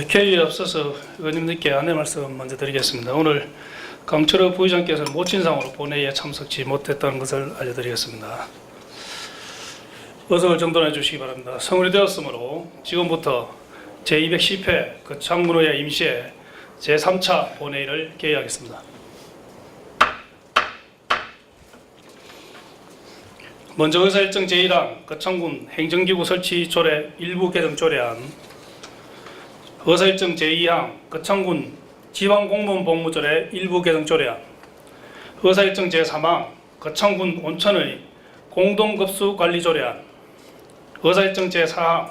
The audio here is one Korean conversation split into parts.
개의에 앞서서 의원님들께 안내 말씀 먼저 드리겠습니다. 오늘 강철호 부의장께서는 모친상으로 본회의에 참석지 못했다는 것을 알려드리겠습니다. 어석을 정돈해 주시기 바랍니다. 성원이 되었으므로 지금부터 제210회 거창문의회 임시회 제3차 본회의를 개의하겠습니다. 먼저 의사일정 제1항 거창군 행정기구 설치 조례 일부 개정 조례안, 의사일정 제2항 거창군 지방공무원 복무조례 일부 개정 조례안, 의사일정 제3항 거창군 온천의 공동급수 관리 조례안, 의사일정 제4항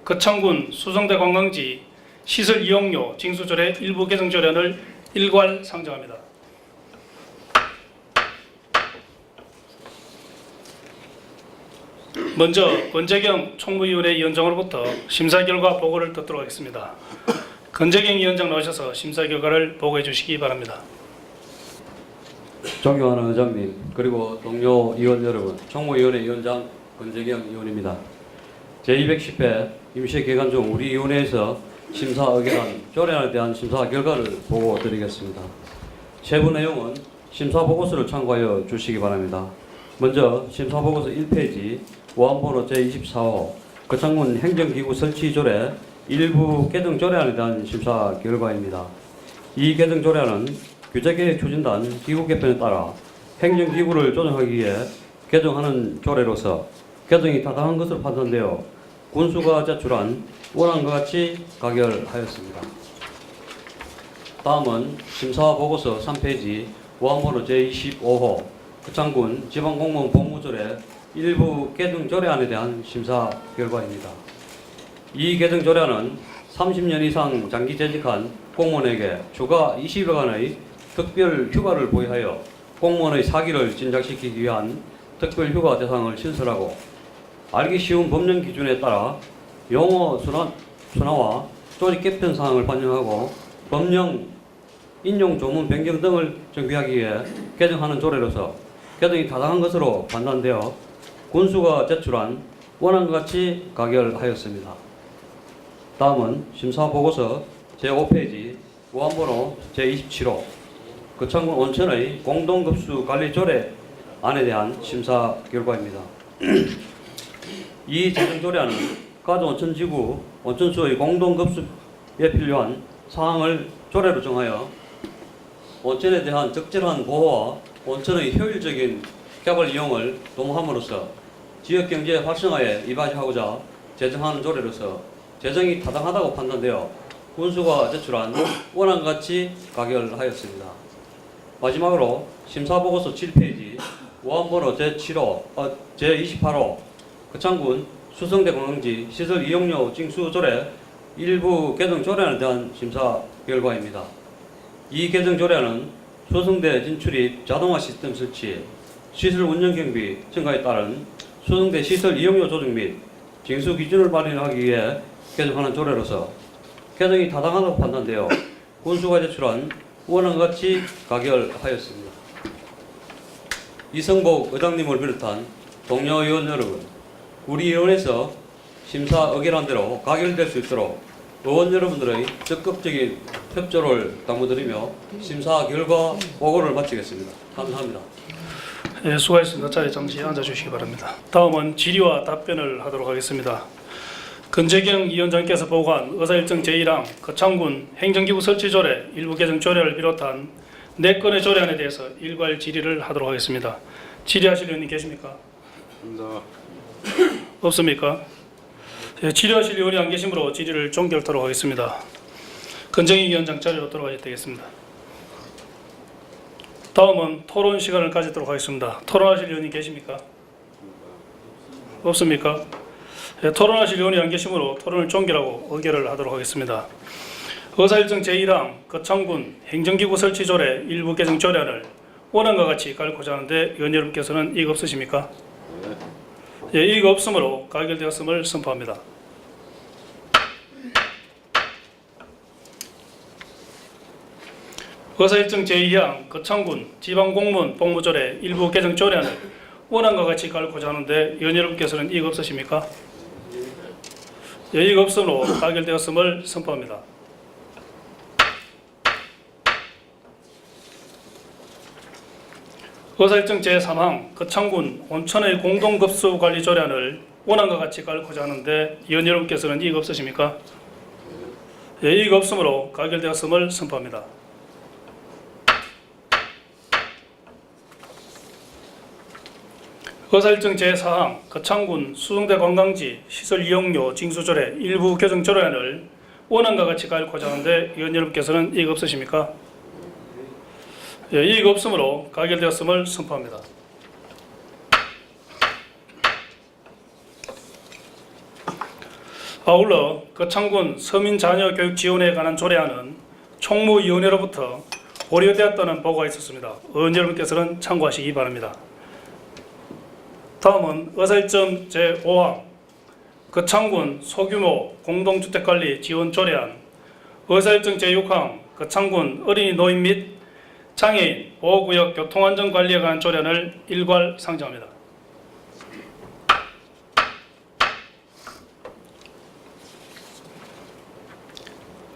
거창군 수성대 관광지 시설 이용료 징수조례 일부 개정 조례안을 일괄 상정합니다. 먼저 권재경 총무위원회 위원장으로부터 심사 결과 보고를 듣도록 하겠습니다. 권재경 위원장 나오셔서 심사 결과를 보고해 주시기 바랍니다. 존경하는 의장님, 그리고 동료 의원 여러분, 총무위원회 위원장 권재경 의원입니다. 제210회 임시 기간 중 우리 위원회에서 심사 의결한 조례안에 대한 심사 결과를 보고 드리겠습니다. 세부 내용은 심사 보고서를 참고하여 주시기 바랍니다. 먼저 심사 보고서 1페이지 원번호 제24호 거창군 행정기구 설치 조례 일부 개정 조례안에 대한 심사 결과입니다. 이 개정 조례안은 규제개혁 추진단 기구 개편에 따라 행정기구를 조정하기 위해 개정하는 조례로서 개정이 타당한 것으로 판단되어 군수가 제출한 원안과 같이 가결하였습니다. 다음은 심사보고서 3페이지 원번호 제25호 거창군 지방공무원 복무조례 일부 개정 조례안에 대한 심사 결과입니다. 이 개정 조례안은 30년 이상 장기 재직한 공무원에게 추가 20여간의 특별 휴가를 부여하여 공무원의 사기를 진작시키기 위한 특별 휴가 대상을 신설하고 알기 쉬운 법령 기준에 따라 용어 순화와 조직 개편 사항을 반영하고 법령 인용 조문 변경 등을 정비하기 위해 개정하는 조례로서 개정이 타당한 것으로 판단되어 군수가 제출한 원안과 같이 가결하였습니다. 다음은 심사보고서 제5페이지 원번호 제27호 거창군 온천의 공동급수 관리 조례안에 대한 심사 결과입니다. 이 제정 조례안은 가주 온천지구 온천수의 공동급수에 필요한 사항을 조례로 정하여 온천에 대한 적절한 보호와 온천의 효율적인 개발 이용을 도모함으로써 지역경제 활성화에 이바지하고자 제정하는 조례로서 제정이 타당하다고 판단되어 군수가 제출한 원안과 같이 가결하였습니다. 마지막으로 심사보고서 7페이지 원번호 제28호 거창군 수성대 관광지 시설 이용료 징수 조례 일부 개정 조례안에 대한 심사 결과입니다. 이 개정 조례안은 수성대 진출입 자동화 시스템 설치, 시설 운영 경비 증가에 따른 수성대 시설 이용료 조정 및 징수 기준을 마련하기 위해 개정하는 조례로서 개정이 타당하다고 판단되어 군수가 제출한 원안과 같이 가결하였습니다. 이성복 의장님을 비롯한 동료 의원 여러분, 우리 의원에서 심사 의결한 대로 가결될 수 있도록 의원 여러분들의 적극적인 협조를 당부드리며 심사 결과 보고를 마치겠습니다. 감사합니다. 네, 수고하셨습니다. 자리에 잠시 앉아주시기 바랍니다. 다음은 질의와 답변을 하도록 하겠습니다. 권재경 위원장께서 보고한 의사일정 제1항 거창군 행정기구 설치조례 일부 개정 조례를 비롯한 4건의 조례안에 대해서 일괄 질의를 하도록 하겠습니다. 질의하실 의원님 계십니까? 없습니까? 네, 질의하실 의원이 안 계시므로 질의를 종결토록 하겠습니다. 권재경 위원장 자리로 돌아가셔야 되겠습니다. 다음은 토론 시간을 가지도록 하겠습니다. 토론하실 의원이 계십니까? 없습니까? 네, 토론하실 의원이 안 계시므로 토론을 종결하고 의결을 하도록 하겠습니다. 의사일정 제1항 거창군 행정기구 설치 조례 일부 개정 조례안을 원안과 같이 가려고자 하는데 의원 여러분께서는 이의 없으십니까? 네, 이의가 없으므로 가결되었음을 선포합니다. 의사일정 제2항 거창군 지방공무원 복무조례 일부 개정 조례안을 원안과 같이 가려고자 하는데 의원 여러분께서는 이의가 없으십니까? 예의가 없음으로 가결되었음을 선포합니다. 의사일정 제3항 거창군 온천의 공동급수관리조례안을 원안과 같이 깔고자 하는데 의원 여러분께서는 이의가 없으십니까? 예의가 없음으로 가결되었음을 선포합니다. 의사일정 제4항 거창군 수성대 관광지 시설 이용료 징수조례 일부 개정 조례안을 원안과 같이 깔고자 하는데 의원 여러분께서는 이의가 없으십니까? 이의가 없음으로 가결되었음을 선포합니다. 아울러 거창군 서민 자녀 교육 지원에 관한 조례안은 총무위원회로부터 보류되었다는 보고가 있었습니다. 의원 여러분께서는 참고하시기 바랍니다. 다음은 의사일정 제5항 거창군 소규모 공동주택관리 지원 조례안, 의사일정 제6항 거창군 어린이 노인 및 장애인 보호구역 교통안전관리에 관한 조례안을 일괄 상정합니다.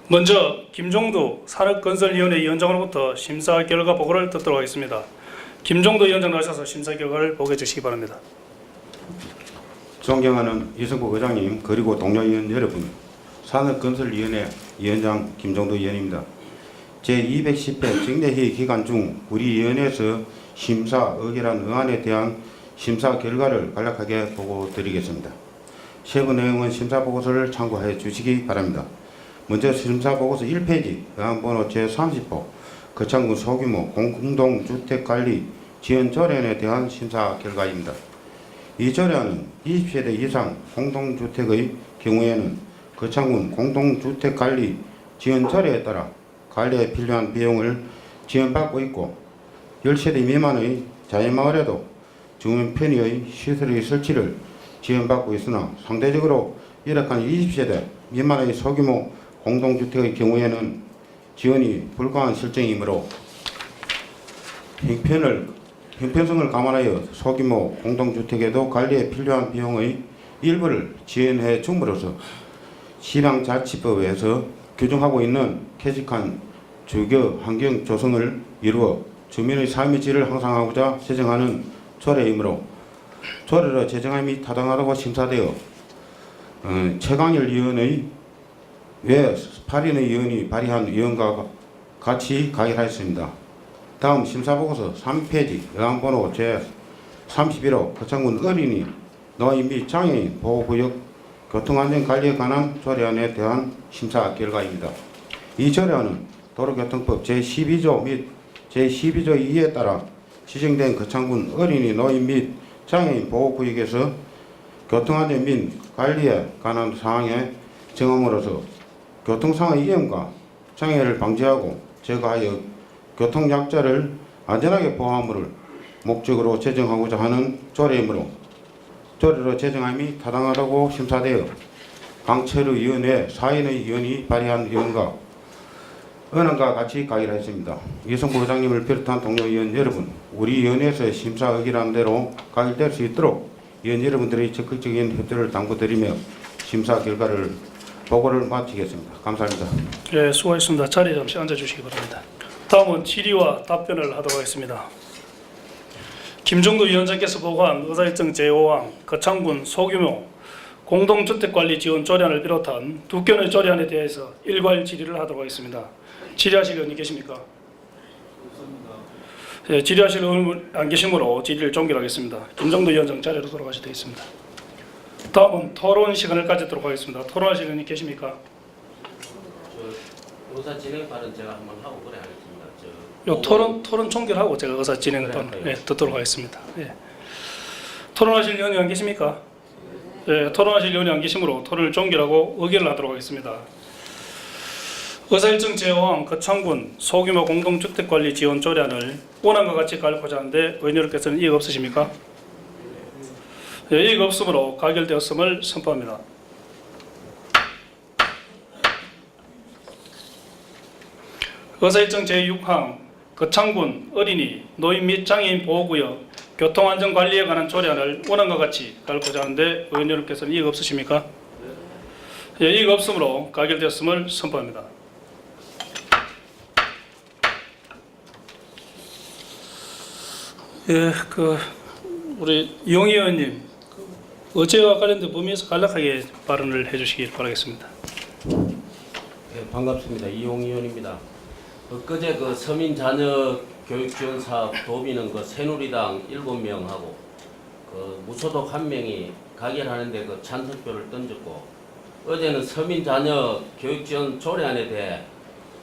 먼저 김종두 산업건설위원회 위원장으로부터 심사 결과 보고를 듣도록 하겠습니다. 김종두 위원장 나오셔서 심사 결과를 보고해 주시기 바랍니다. 존경하는 이성국 의장님 그리고 동료 위원 여러분, 산업건설위원회 위원장 김종도 위원입니다. 제210회 정례회의 기간 중 우리 위원회에서 심사 의결한 의안에 대한 심사 결과를 간략하게 보고드리겠습니다. 세부 내용은 심사 보고서를 참고해 주시기 바랍니다. 먼저 심사 보고서 1페이지 의안번호 제30호 거창군 소규모 공동주택관리 지원 조례안에 대한 심사 결과입니다. 이 조례안은 20세대 이상 공동주택의 경우에는 거창군 공동주택관리 지원 조례에 따라 관리에 필요한 비용을 지원받고 있고 10세대 미만의 자연마을에도 주민 편의의 시설의 설치를 지원받고 있으나 상대적으로 열악한 20세대 미만의 소규모 공동주택의 경우에는 지원이 불가한 실정이므로 형편성을 감안하여 소규모 공동주택에도 관리에 필요한 비용의 일부를 지원해 줌으로써 지방자치법에서 규정하고 있는 쾌적한 주거 환경 조성을 이루어 주민의 삶의 질을 향상하고자 제정하는 조례이므로 조례로 제정함이 타당하다고 심사되어 최강일 의원의 외 8인의 의원이 발의한 의원과 같이 가결하였습니다. 다음 심사보고서 3페이지 의안번호 제31호 거창군 어린이 노인 및 장애인 보호구역 교통안전관리에 관한 조례안에 대한 심사 결과입니다. 이 조례안은 도로교통법 제12조 및 제12조 2에 따라 지정된 거창군 어린이 노인 및 장애인 보호구역에서 교통안전 및 관리에 관한 사항의 정함으로써 교통상의 위험과 장애를 방지하고 제거하여 교통약자를 안전하게 보호함을 목적으로 제정하고자 하는 조례이므로 조례로 제정함이 타당하다고 심사되어 강철의 위원회 4인의 위원이 발의한 의원과 의원과 같이 가결하였습니다. 이성부 의장님을 비롯한 동료 의원 여러분, 우리 위원회에서 심사 의결한 대로 가결될 수 있도록 위원 여러분들의 적극적인 협조를 당부드리며 심사 결과를 보고를 마치겠습니다. 감사합니다. 네, 수고하셨습니다. 자리에 잠시 앉아주시기 바랍니다. 다음은 질의와 답변을 하도록 하겠습니다. 김종도 위원장께서 보고한 의사일정 제5항 거창군 소규모 공동주택관리 지원 조례안을 비롯한 두 건의 조례안에 대해서 일괄 질의를 하도록 하겠습니다. 질의하실 의원이 계십니까? 네, 질의하실 의원 안 계시므로 질의를 종결하겠습니다. 김종도 위원장 자리로 돌아가셔야 되겠습니다. 다음은 토론 시간을 가지도록 하겠습니다. 토론하실 의원이 계십니까? 의사 진행반은 제가 한번 하고 그래 하겠습니다. 요 토론 종결하고 제가 의사 진행반 듣도록 하겠습니다. 예. 토론하실 의원이 안 계십니까? 예, 토론하실 의원이 안 계시므로 토론을 종결하고 의견을 하도록 하겠습니다. 의사일정 제5항 거창군 소규모 공동주택관리 지원 조례안을 원안과 같이 가려고자 하는데 의원 여러분께서는 이의가 없으십니까? 예, 이의가 없으므로 가결되었음을 선포합니다. 의사일정 제6항 거창군 어린이 노인 및 장애인 보호구역 교통안전관리에 관한 조례안을 원안과 같이 가려고자 하는데 의원 여러분께서는 이의가 없으십니까? 이의가 없으므로 가결되었음을 선포합니다. 예, 우리 이용희 의원님, 어제와 관련된 범위에서 간략하게 발언을 해주시길 바라겠습니다. 네, 반갑습니다. 이용희 의원입니다. 엊그제 그 서민 자녀 교육 지원 사업 도비는 그 새누리당 7명하고 그 무소속 1명이 가결하는데 그 찬성표를 던졌고, 어제는 서민 자녀 교육 지원 조례안에 대해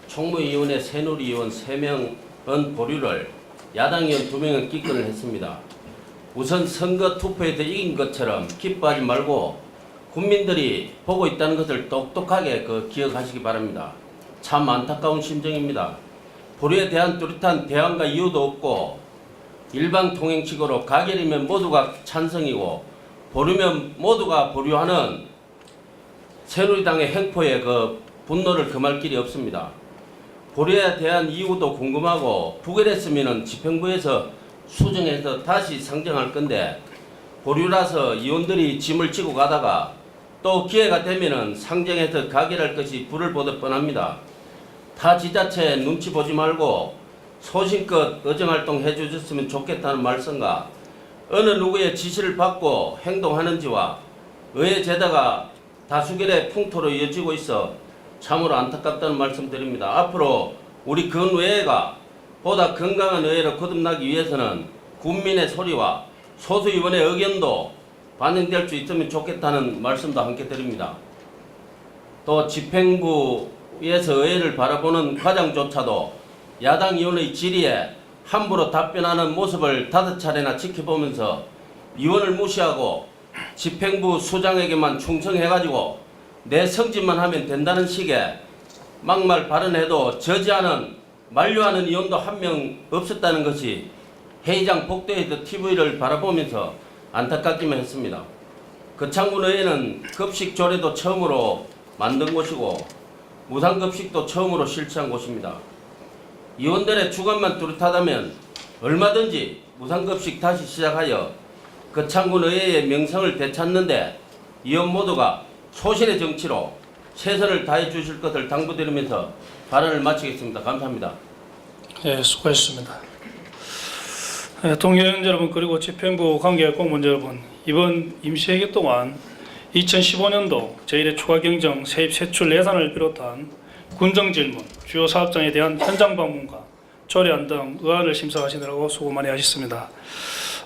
총무위원회 새누리의원 3명은 보류를, 야당 의원 2명은 기권을 했습니다. 우선 선거 투표에서 이긴 것처럼 기뻐하지 말고 국민들이 보고 있다는 것을 똑똑하게 기억하시기 바랍니다. 참 안타까운 심정입니다. 보류에 대한 뚜렷한 대안과 이유도 없고, 일방통행식으로 가결이면 모두가 찬성이고 보류면 모두가 보류하는 새누리당의 행포에 분노를 금할 길이 없습니다. 보류에 대한 이유도 궁금하고, 부결했으면 집행부에서 수정해서 다시 상정할 건데, 보류라서 의원들이 짐을 지고 가다가 또 기회가 되면은 상정해서 가결할 것이 불을 보듯 뻔합니다. 타 지자체 눈치 보지 말고 소신껏 의정활동 해주셨으면 좋겠다는 말씀과, 어느 누구의 지시를 받고 행동하는지와 의회 제도가 다수결의 풍토로 이어지고 있어 참으로 안타깝다는 말씀 드립니다. 앞으로 우리 근의회가 보다 건강한 의회로 거듭나기 위해서는 국민의 소리와 소수 의원의 의견도 반영될 수 있으면 좋겠다는 말씀도 함께 드립니다. 또 집행부에서 의회를 바라보는 과정조차도 야당 의원의 질의에 함부로 답변하는 모습을 5차례나 지켜보면서 의원을 무시하고 집행부 수장에게만 충성해가지고 내 성질만 하면 된다는 식의 막말 발언해도 저지하는, 만류하는 의원도 한 명 없었다는 것이 회의장 복도에서 TV를 바라보면서 안타깝기만 했습니다. 거창군 의회는 급식 조례도 처음으로 만든 곳이고 무상급식도 처음으로 실시한 곳입니다. 의원들의 주관만 뚜렷하다면 얼마든지 무상급식 다시 시작하여 거창군 의회의 명성을 되찾는데 의원 모두가 소신의 정치로 최선을 다해 주실 것을 당부드리면서 발언을 마치겠습니다. 감사합니다. 예, 수고하셨습니다. 동의원 여러분, 그리고 집행부 관계 공무원 여러분, 이번 임시회기 동안 2015년도 제1회 추가경정 세입 세출 예산을 비롯한 군정질문, 주요 사업장에 대한 현장 방문과 조례안 등 의안을 심사하시느라고 수고 많이 하셨습니다.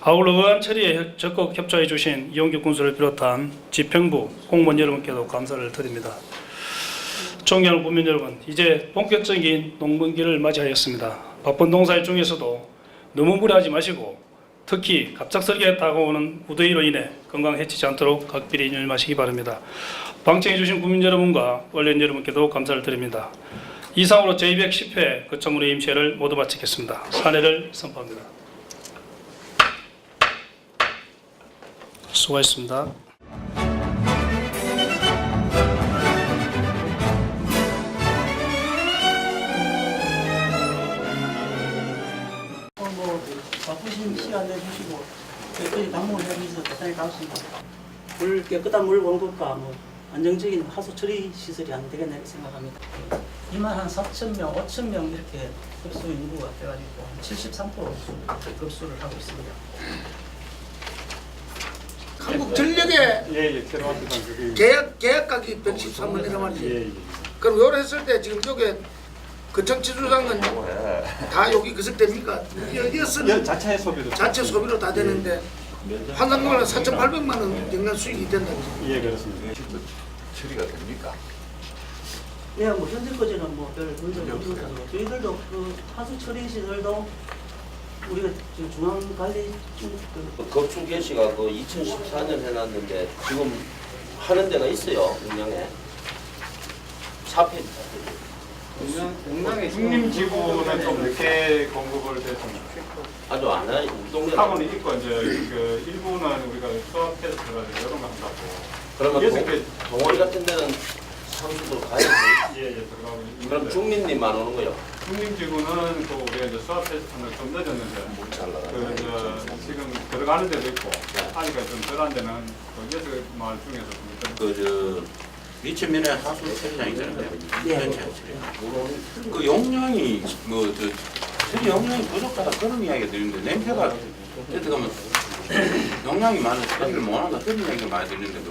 아울러 의안 처리에 적극 협조해 주신 이용규 군수를 비롯한 집행부 공무원 여러분께도 감사를 드립니다. 존경하는 국민 여러분, 이제 본격적인 농번기를 맞이하였습니다. 바쁜 농사일 중에서도 너무 무리하지 마시고, 특히 갑작스럽게 다가오는 무더위로 인해 건강 해치지 않도록 각별히 유념하시기 바랍니다. 방청해 주신 국민 여러분과 언론 여러분께도 감사를 드립니다. 이상으로 제210회 거창군의 임시회를 모두 마치겠습니다. 사례를 선포합니다. 수고하셨습니다. 바쁘신 시간 내주시고 여기까지 방문을 해주셔서 대단히 고맙습니다. 물, 깨끗한 물 공급과 안정적인 하수 처리 시설이 안 되겠나 생각합니다. 2만 한 4,000명, 5,000명 이렇게 급수 인구가 돼가지고 73% 급수를 하고 있습니다. 한국전력의 계약가격이 113원 이라 말이지. 그럼 요래 했을 때 지금 요게 거창지주장은 다 여기 그석됩니까? 이것은 자체 소비도 자체 소비로 다 되는데 환산금은 4,800만 원 연간 수익이 된다. 예, 그렇습니다. 처리가 됩니까? 예, 현재까지는 별 문제 없습니다. 저희들도 하수 처리 시설도 우리가 지금 중앙관리 급수 개시가 2014년 해놨는데 지금 하는 데가 있어요. 영양에 사폐. 국림지구는 좀 늦게 공급을 됐습니다. 아주 안 해요. 우리 동네. 학원이 있고 이제 그 일부는 우리가 수업해서 들어가지고 이런 거 한다고. 그러면 그래서 그 동아리 같은 데는 상수도 가야지. 예, 들어가고 있는데. 그럼 중립님만 오는 거요. 국림지구는 그 우리가 이제 수업해서 하는 좀 늦었는데 그 지금 들어가는 데도 있고 아직까지 좀 덜한 데는 그 여섯 마을 중에서 좀 2,000면의 하수 처리장이잖아요. 네. 전체 처리. 그 용량이 처리 용량이 부족하다 그런 이야기가 들리는데 냄새가 어떻게 보면 용량이 많아서 처리를 못한다 그런 이야기가 많이 들리는데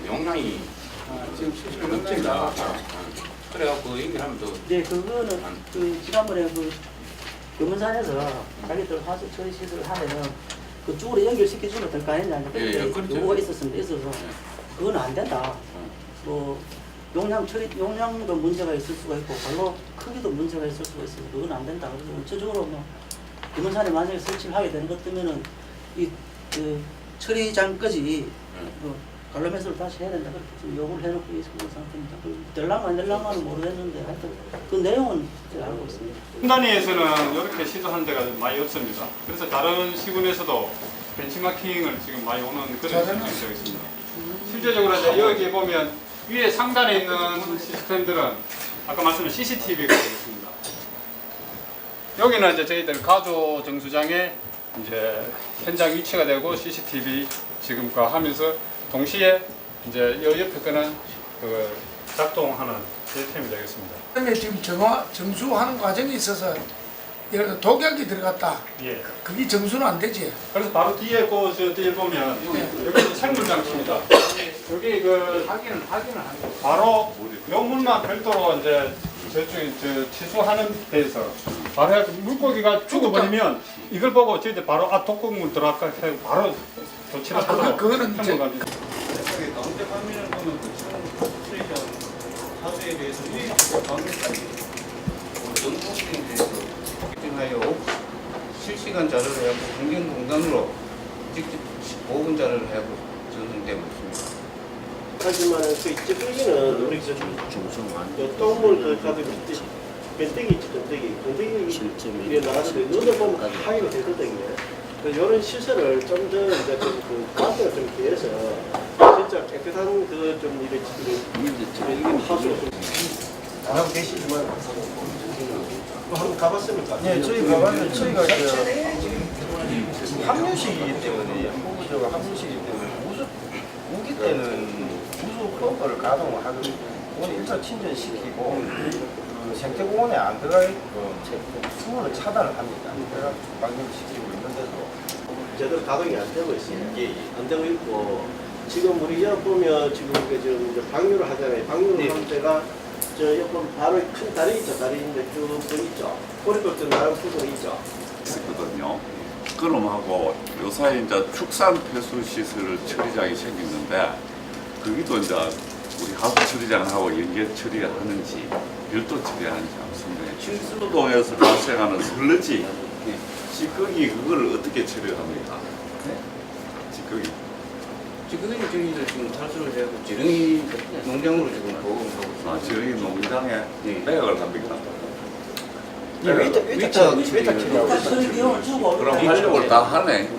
용량이 지금 실수를 넘친다. 그래갖고 얘기를 하면 또 네, 그거는 그 지난번에 그 금문산에서 자기들 하수 처리 시설을 하면은 그쪽으로 연결시켜주면 될 거 아니냐. 예, 그때 그렇죠. 요구가 있었으면 있어서 그건 안 된다. 뭐 용량도 문제가 있을 수가 있고 발로 크기도 문제가 있을 수가 있어서 그건 안 된다. 그래서 전체적으로 뭐 금문산에 만약에 설치를 하게 되는 것 때문에는 이그 처리장까지 갈로매스를 다시 해야 된다. 그렇게 지금 요구를 해놓고 있는 상태입니다. 될랑가 안 될랑가는 모르겠는데 하여튼 그 내용은 제가 알고 있습니다. 순단위에서는 이렇게 시도한 데가 많이 없습니다. 그래서 다른 시군에서도 벤치마킹을 지금 많이 오는 그런 상황이 되어 있습니다. 실제적으로 이제 여기 보면 위에 상단에 있는 시스템들은 아까 말씀드린 CCTV가 되어 있습니다. 여기는 이제 저희들 가조 정수장에 이제 현장 위치가 되고 CCTV 지금과 하면서 동시에 이제 이 옆에 거는 그 작동하는 시스템이 되겠습니다. 그다음에 지금 정수하는 과정에 있어서 예를 들어 독약이 들어갔다. 예. 그게 정수는 안 되지. 그래서 바로 뒤에 저 뒤에 보면 여기 생물 장치입니다. 여기 그 확인을 바로 요 문만 별도로 이제 저쪽에 취수하는 데에서 바로 물고기가 죽어버리면 이걸 보고 저희들 바로 독극물 들어갈까 해서 바로 조치를 하고 그거는 이제 가운데 화면을 보면 사수에 대해서 가운데까지 정보에 대해서 하여 실시간 자료를 하고 환경공단으로 직접 보건자를 하고 전송되고 있습니다. 하지만 그 이쪽에는 우리 저 똥물 그 가지고 benteg이 있지 benteg이 이게 나가는데 눈을 보면 확인이 되거든요. 이런 시설을 좀 더 이제 그 가스가 좀 돼서 진짜 깨끗한 그 좀 이런 하수 좀 하고 계시지만 한번 가봤습니까? 네, 저희 가봤는데 저희가 합류식이기 때문에 한국적으로 합류식이기 때문에 우기 때는 우수 펌프를 가동을 하거든요. 그건 일단 침전시키고 그 생태공원에 안 들어가 있고 수문을 차단을 합니다. 그래서 방역시키고 있는데도 제대로 가동이 안 되고 있어요. 안 되고 있고 지금 우리 옆 보면 지금 이제 방류를 하잖아요. 방류를 하는 데가 저 옆에 바로 큰 다리 있죠. 다리인데 쭉 있죠. 꼬리뼈도 나름 부분이 있죠. 있거든요. 그놈하고 요사이 이제 축산 폐수 시설 처리장이 생겼는데 거기도 이제 우리 하수 처리장하고 연계 처리하는지 별도 처리하는지 한번 설명해 주세요. 칠수동에서 발생하는 설러지 찌꺼기 그걸 어떻게 처리합니까? 지금은 저희들 지금 탈수를 해고 지렁이 농장으로 지금 보급하고 있습니다. 지렁이 농장에 매각을 합니까? 위탁 처리 비용을 주고 그럼 활력을 다 하네.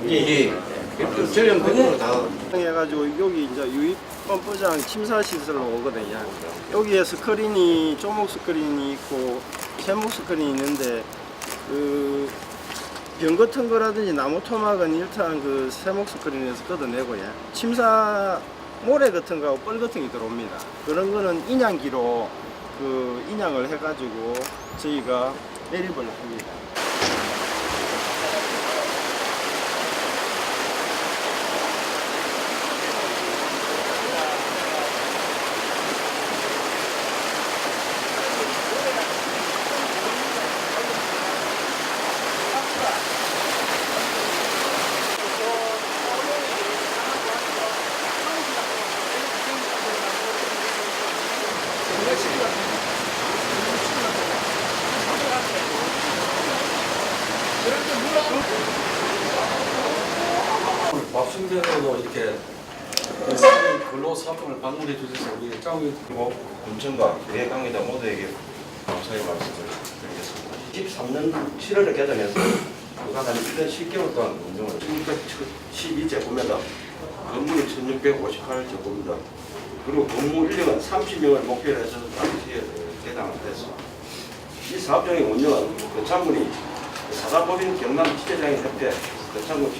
전량 100% 다 해가지고 여기 이제 유입 펌프장 침사 시설로 오거든요. 여기에 스크린이 조목 스크린이 있고 샘목 스크린이 있는데 그 병 같은 거라든지 나무 토막은 일단 그 샘목 스크린에서 걷어내고요. 침사 모래 같은 거하고 뻘 같은 게 들어옵니다. 그런 거는 인양기로 그 인양을 해가지고 저희가 매립을 합니다. 밥순대로도 이렇게 근로사업을 방문해 주셔서 우리 짱이 군청과 계획강의자 모두에게 감사의 말씀을 드리겠습니다. 13년 7월에 개장해서 그간 한 1년 10개월 동안 운영을 12제 구매다 건물은 1658제곱입니다. 그리고 근무 인력은 30명을 목표로 해서 당시에 개장을 했습니다. 이 사업장의 운영은 그 창문이 사사법인 경남 지체장의 협회 그 창문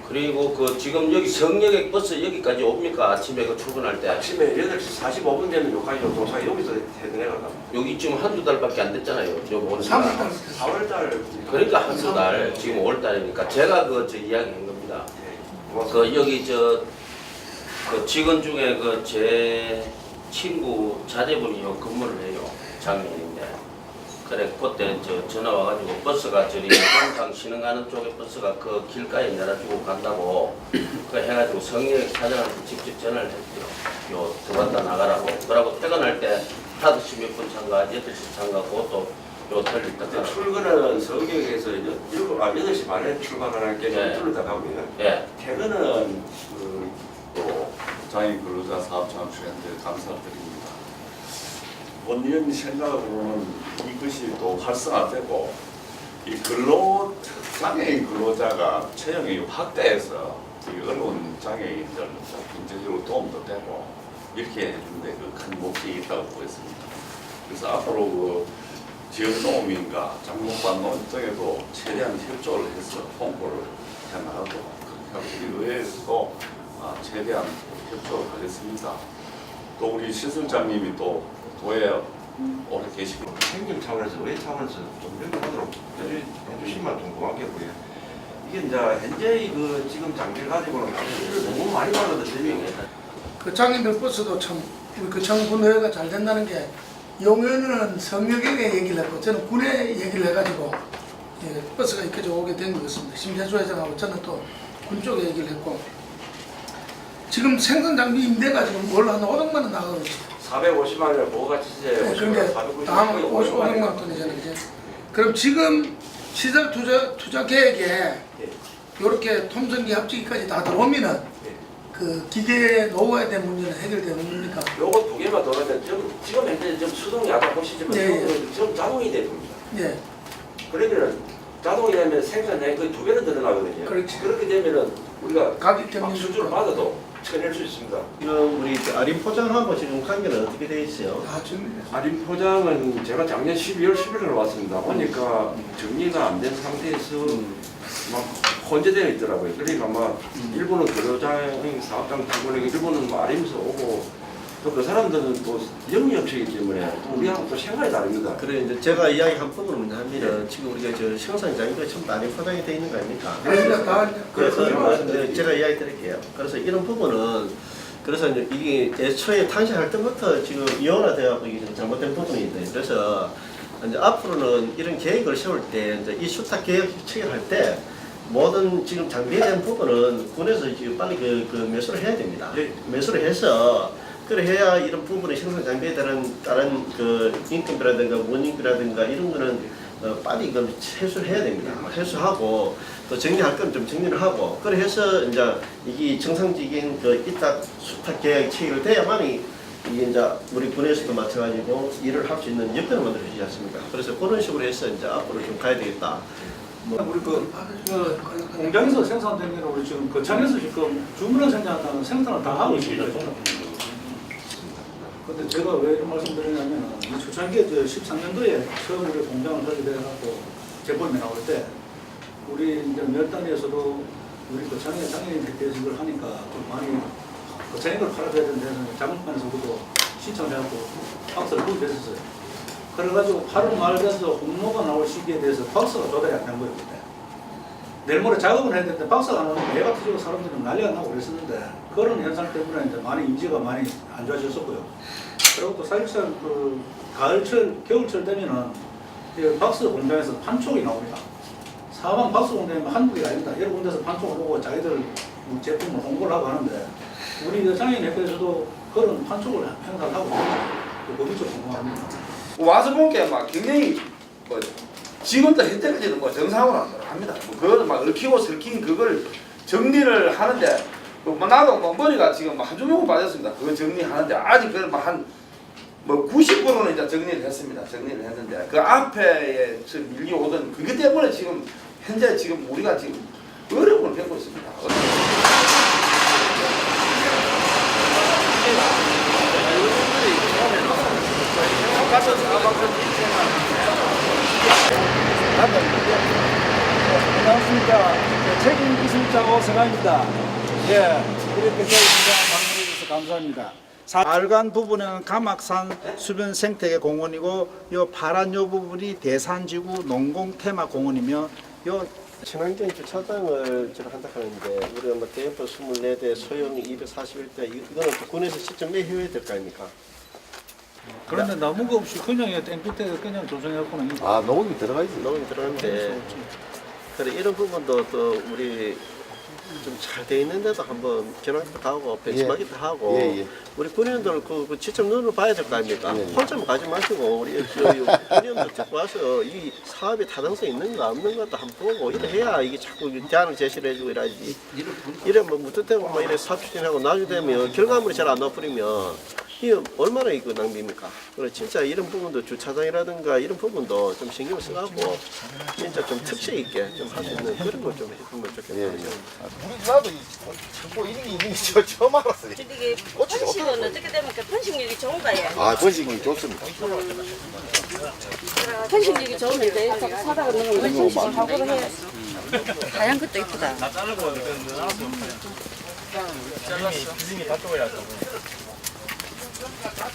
그리고 그 지금 여기 성역에 버스 여기까지 옵니까? 아침에 그 출근할 때? 아침에 8시 45분 되면 여기까지 도착 여기서 해내려가. 여기 지금 한두 달밖에 안 됐잖아요. 여기 오는 달. 4월달. 그러니까 한두 달. 지금 5월 달이니까 제가 그 저 이야기한 겁니다. 그 여기 그 직원 중에 그 제 친구 자제분이 요 근무를 해요. 장애인인데. 그래 그때 전화 와가지고 버스가 저리 동탄 신흥 가는 쪽에 버스가 그 길가에 내려주고 간다고 그 해가지고 성역 사장한테 직접 전화를 했죠. 요 들어갔다 나가라고. 그러고 퇴근할 때 5시 몇 분 참가, 8시 참가 그것도 요 틀릴 때. 출근은 성역에서 8시 반에 출발하는 게 예. 뚫다 가고요. 예. 퇴근은 또 장애인 근로자 사업장 주연들 감사드립니다. 본인 생각으로는 이것이 또 활성화되고 이 장애인 근로자가 채용이 확대해서 이 어려운 장애인들 경제적으로 도움도 되고 이렇게 해주는데 그 큰 목적이 있다고 보겠습니다. 그래서 앞으로 그 지역 농민과 장목반 농장에도 최대한 협조를 해서 홍보를 해나가고 그렇게 하고 우리 의회에서도 최대한 협조를 하겠습니다. 또 우리 시설장님이 또 도에 오래 계시고 행정 차원에서 왜 차원에서 좀 연구하도록 해주시면 궁금하겠고요. 이게 이제 현재 그 지금 장비를 가지고는 사실 너무 많이 받아들이는 게 그 장애인들 버스도 참 우리 거창 군의회가 잘 된다는 게 용해는 성역에게 얘기를 했고 저는 군에 얘기를 해가지고 예, 버스가 여기까지 오게 된 것 같습니다. 심재주 회장하고 저는 또 군 쪽에 얘기를 했고 지금 생산 장비 임대가 지금 뭘 한 500만 원 나가고 있어요. 450만 원을 보호가치세 네, 그런데 다음 5500만 돈이잖아요. 그죠? 그럼 지금 시설 투자 계획에 이렇게 톰선기 합치기까지 다 들어오면은 그 기계 노후화에 대한 문제는 해결되는 겁니까? 요거 2개만 더 하면 지금 현재 좀 수동이 아까 보시지만 지금 자동이 됩니다. 예. 그러면은 자동이 되면 생산량이 거의 2배는 늘어나거든요. 그렇지. 그렇게 되면은 우리가 가격 때문에 수주를 받아도 쳐낼 수 있습니다. 지금 우리 아림 포장하고 지금 관계는 어떻게 돼 있어요? 아림 포장은 제가 작년 12월 11일 왔습니다. 보니까 정리가 안 된 상태에서 막 혼재되어 있더라고요. 그러니까 막 일본은 근로자형 사업장 직원에게 일본은 뭐 아림에서 오고 또 그 사람들은 또 영리업체이기 때문에 또 우리하고 또 생각이 다릅니다. 그래 이제 제가 이야기 한 부분을 먼저 하면은 지금 우리가 저 생산 장비가 전부 다 아림 포장이 돼 있는 거 아닙니까? 그래서 이제 제가 이야기 드릴게요. 그래서 이런 부분은 그래서 이제 이게 애초에 탄생할 때부터 지금 이원화되어갖고 이게 잘못된 부분인데 그래서 이제 앞으로는 이런 계획을 세울 때 이제 이 수탁 계획 체결할 때 모든 지금 장비에 대한 부분은 군에서 지금 빨리 그 매수를 해야 됩니다. 매수를 해서 그래 해야 이런 부분의 생산 장비에 대한 다른 그 인건비라든가 원인비라든가 이런 거는 빨리 그 회수를 해야 됩니다. 회수하고 또 정리할 건 좀 정리를 하고 그래 해서 이제 이게 정상적인 그 이딱 수탁 계획 체결돼야만이 이게 이제 우리 군에서도 마찬가지고 일을 할 수 있는 여건을 만들어주지 않습니까? 그래서 그런 식으로 해서 이제 앞으로 좀 가야 되겠다. 우리 그 공장에서 생산된 거는 우리 지금 거창에서 지금 주문을 생산한다는 생산을 다 하고 있습니다. 근데 제가 왜 이런 말씀드리냐면 이 초창기에 13년도에 처음 우리 공장을 설립해갖고 제품이 나올 때 우리 이제 몇 단위에서도 우리 거창에 장애인에 대해서 이걸 하니까 좀 많이 거창에 걸 팔아줘야 되는데 자문판에서도 신청해갖고 박스를 구입했었어요. 그래가지고 8월 말 돼서 홍보가 나올 시기에 대해서 박스가 조달이 안 된 거예요. 그때. 내일 모레 작업을 해야 되는데 박스가 안 오면 애가 터지고 사람들이 난리가 나고 그랬었는데 그런 현상 때문에 이제 많이 인지가 많이 안 좋아졌었고요. 그리고 또 사실상 그 가을철, 겨울철 되면은 이 박스 공장에서 판촉이 나옵니다. 사방 박스 공장이면 한두 개가 아닙니다. 여러 군데서 판촉을 오고 자기들 제품을 홍보를 하고 하는데 우리 장애인협회에서도 그런 판촉을 행사를 하고 있습니다. 그것이 좀 궁금합니다. 와서 본 게 막 굉장히 뭐 지금도 현재까지는 뭐 정상으로 합니다. 뭐 그거는 막 얽히고 설킨 그걸 정리를 하는데 뭐 나도 뭐 머리가 지금 한 주먹은 빠졌습니다. 그거 정리하는데 아직 그걸 뭐 90%는 이제 정리를 했습니다. 정리를 했는데 그 앞에 밀려오던 그것 때문에 지금 현재 지금 우리가 지금 어려움을 겪고 있습니다. 안녕하십니까. 책임기술자 오성아입니다. 예, 이렇게 저희가 방문해주셔서 감사합니다. 알간 부분은 가막산 수변 생태계 공원이고 요 파란 요 부분이 대산지구 농공 테마 공원이며 요 친환경 주차장을 제가 한다 하는데 우리가 뭐 대형포 24대, 소형 241대 이거는 또 군에서 직접 매해야 될 거 아닙니까? 그런데 나무가 없이 그냥 땡볕에 그냥 조성해갖고는 아 녹음이 들어가야지. 녹음이 들어가는데 그래 이런 부분도 또 우리 좀 잘 돼 있는데도 한번 견학도 하고 벤치마킹도 하고 우리 군인들 그 직접 눈으로 봐야 될 거 아닙니까? 혼자만 가지 마시고 우리 군인들 듣고 와서 이 사업에 타당성 있는가 없는 것도 한번 보고 이래 해야 이게 자꾸 대안을 제시를 해주고 이래야지. 이래 뭐 무턱대고 막 이래 사업 추진하고 나중에 되면 결과물이 잘 안 나와버리면 이게 얼마나 이거 낭비입니까? 그래 진짜 이런 부분도 주차장이라든가 이런 부분도 좀 신경 써가고 진짜 좀 특색 있게 좀 할 수 있는 그런 걸 좀 해주면 좋겠네요. 나도 자꾸 이런 게 처음 알았어요. 이게 번식은 어떻게 되면 번식력이 좋은 거예요. 아, 번식이 좋습니다. 번식력이 좋으면 돼. 사다가 넣으면 번식을 하고 해. 하얀 것도 이쁘다. 기준이 다 떠야 돼. 아,